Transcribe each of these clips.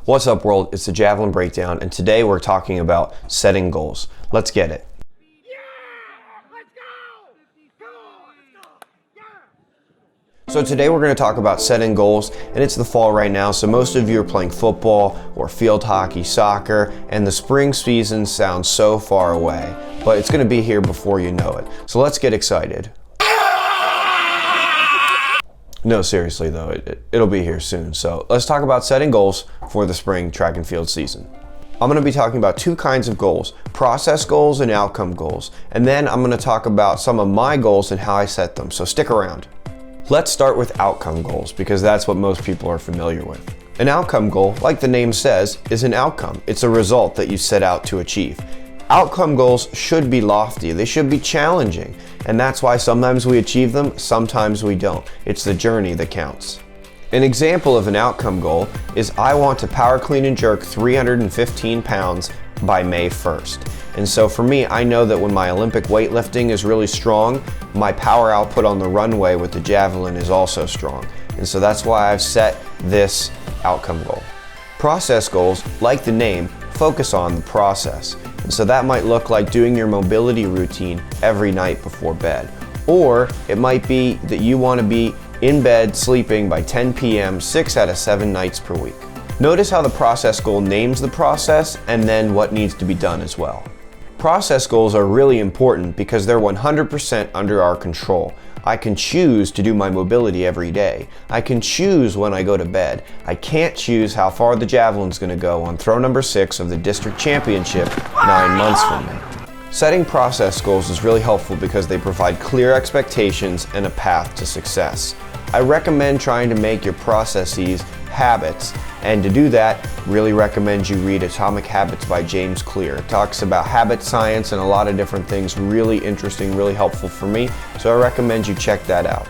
What's up, world? It's the Javelin Breakdown, and today we're talking about setting goals. Let's get it. So today we're going to talk about setting goals, and it's the fall right now, so most of you are playing football or field hockey, soccer, and the spring season sounds so far away, but it's going to be here before you know it. So let's get excited. No, seriously though, it'll be here soon. So let's talk about setting goals for the spring track and field season. I'm going to be talking about two kinds of goals, process goals and outcome goals. And then I'm going to talk about some of my goals and how I set them, so stick around. Let's start with outcome goals because that's what most people are familiar with. An outcome goal, like the name says, is an outcome. It's a result that you set out to achieve. Outcome goals should be lofty, they should be challenging, and that's why sometimes we achieve them, sometimes we don't. It's the journey that counts. An example of an outcome goal is I want to power clean and jerk 315 pounds by May 1st. And so for me, I know that when my Olympic weightlifting is really strong, my power output on the runway with the Javelin is also strong. And so that's why I've set this outcome goal. Process goals, like the name, focus on the process. And so that might look like doing your mobility routine every night before bed. Or it might be that you want to be in bed sleeping by 10 p.m. 6 out of 7 nights per week. Notice how the process goal names the process and then what needs to be done as well. Process goals are really important because they're 100% under our control. I can choose to do my mobility every day. I can choose when I go to bed. I can't choose how far the Javelin's going to go on throw number 6 of the district championship 9 months from now. Setting process goals is really helpful because they provide clear expectations and a path to success. I recommend trying to make your processes habits, and to do that, really recommend you read Atomic Habits by James Clear. It talks about habit science and a lot of different things, really interesting, really helpful for me, so I recommend you check that out.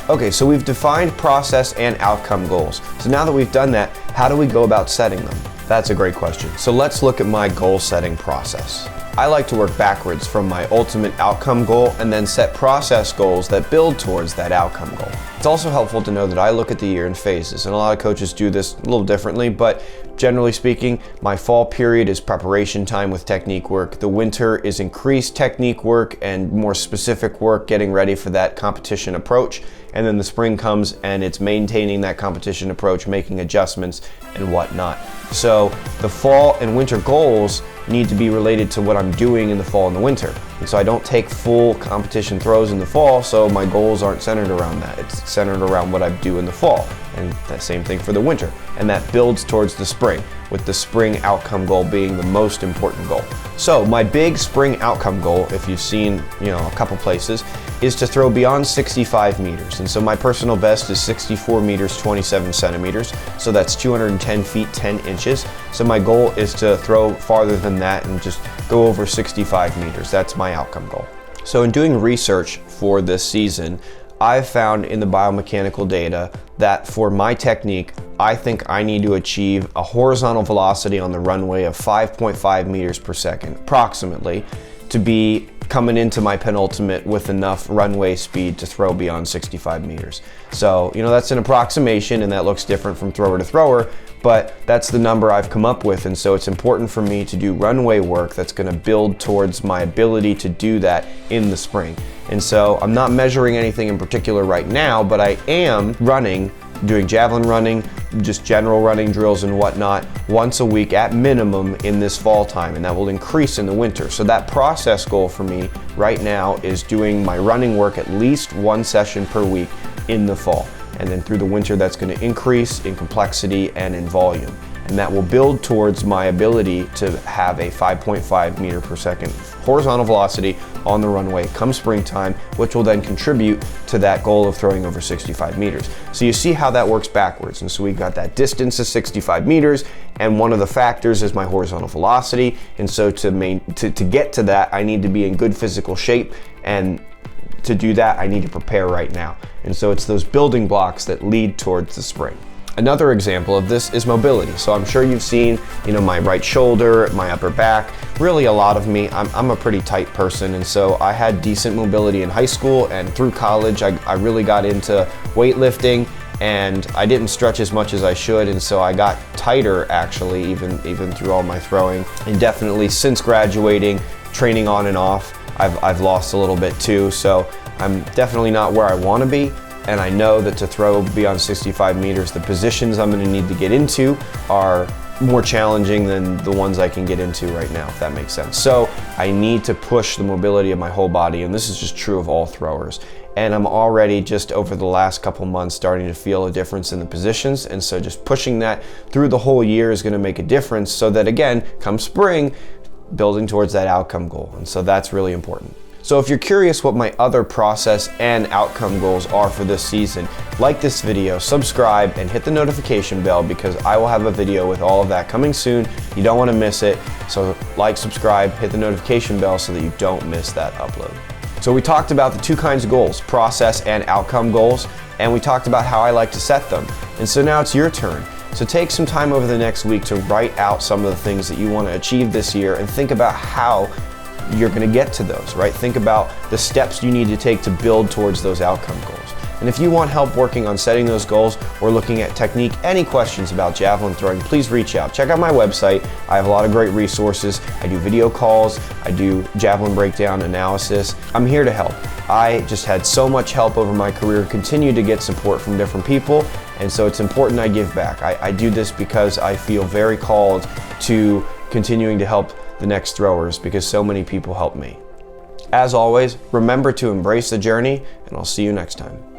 Okay, so we've defined process and outcome goals. So now that we've done that, how do we go about setting them? That's a great question. So let's look at my goal setting process. I like to work backwards from my ultimate outcome goal and then set process goals that build towards that outcome goal. It's also helpful to know that I look at the year in phases, and a lot of coaches do this a little differently, but generally speaking, my fall period is preparation time with technique work. The winter is increased technique work and more specific work getting ready for that competition approach. And then the spring comes and it's maintaining that competition approach, making adjustments and whatnot. So the fall and winter goals need to be related to what I'm doing in the fall and the winter. And so I don't take full competition throws in the fall, so my goals aren't centered around that. It's centered around what I do in the fall. And the same thing for the winter. And that builds towards the spring, with the spring outcome goal being the most important goal. So my big spring outcome goal, if you've seen, a couple places, is to throw beyond 65 meters. And so my personal best is 64 meters, 27 centimeters. So that's 210 feet, 10 inches. So my goal is to throw farther than that and just go over 65 meters. That's my outcome goal. So in doing research for this season, I've found in the biomechanical data that for my technique, I think I need to achieve a horizontal velocity on the runway of 5.5 meters per second, approximately, to be coming into my penultimate with enough runway speed to throw beyond 65 meters. So, that's an approximation and that looks different from thrower to thrower, but that's the number I've come up with, and so it's important for me to do runway work that's going to build towards my ability to do that in the spring. And so I'm not measuring anything in particular right now, but I am doing javelin running, just general running drills and whatnot once a week at minimum in this fall time, and that will increase in the winter. So that process goal for me right now is doing my running work at least 1 session per week in the fall. And then through the winter, that's going to increase in complexity and in volume. And that will build towards my ability to have a 5.5 meter per second horizontal velocity on the runway come springtime, which will then contribute to that goal of throwing over 65 meters. So you see how that works backwards. And so we've got that distance of 65 meters, and one of the factors is my horizontal velocity. And so to get to that, I need to be in good physical shape, and to do that, I need to prepare right now. And so it's those building blocks that lead towards the spring. Another example of this is mobility. So I'm sure you've seen, my right shoulder, my upper back, really a lot of me. I'm a pretty tight person, and so I had decent mobility in high school, and through college, I really got into weightlifting and I didn't stretch as much as I should, and so I got tighter actually, even through all my throwing. And definitely since graduating, training on and off, I've lost a little bit too, so I'm definitely not where I want to be. And I know that to throw beyond 65 meters, the positions I'm going to need to get into are more challenging than the ones I can get into right now, if that makes sense. So I need to push the mobility of my whole body, and this is just true of all throwers. And I'm already just over the last couple months starting to feel a difference in the positions, and so just pushing that through the whole year is going to make a difference, so that again, come spring, building towards that outcome goal. And so that's really important. So if you're curious what my other process and outcome goals are for this season, like this video, subscribe, and hit the notification bell, because I will have a video with all of that coming soon. You don't want to miss it. So like, subscribe, hit the notification bell so that you don't miss that upload. So we talked about the two kinds of goals, process and outcome goals, and we talked about how I like to set them. And so now it's your turn. So take some time over the next week to write out some of the things that you want to achieve this year, and think about how you're going to get to those, right? Think about the steps you need to take to build towards those outcome goals. And if you want help working on setting those goals or looking at technique, any questions about javelin throwing, please reach out. Check out my website. I have a lot of great resources. I do video calls. I do javelin breakdown analysis. I'm here to help. I just had so much help over my career, continue to get support from different people, and so it's important I give back. I do this because I feel very called to continuing to help the next throwers, because so many people help me. As always, remember to embrace the journey, and I'll see you next time.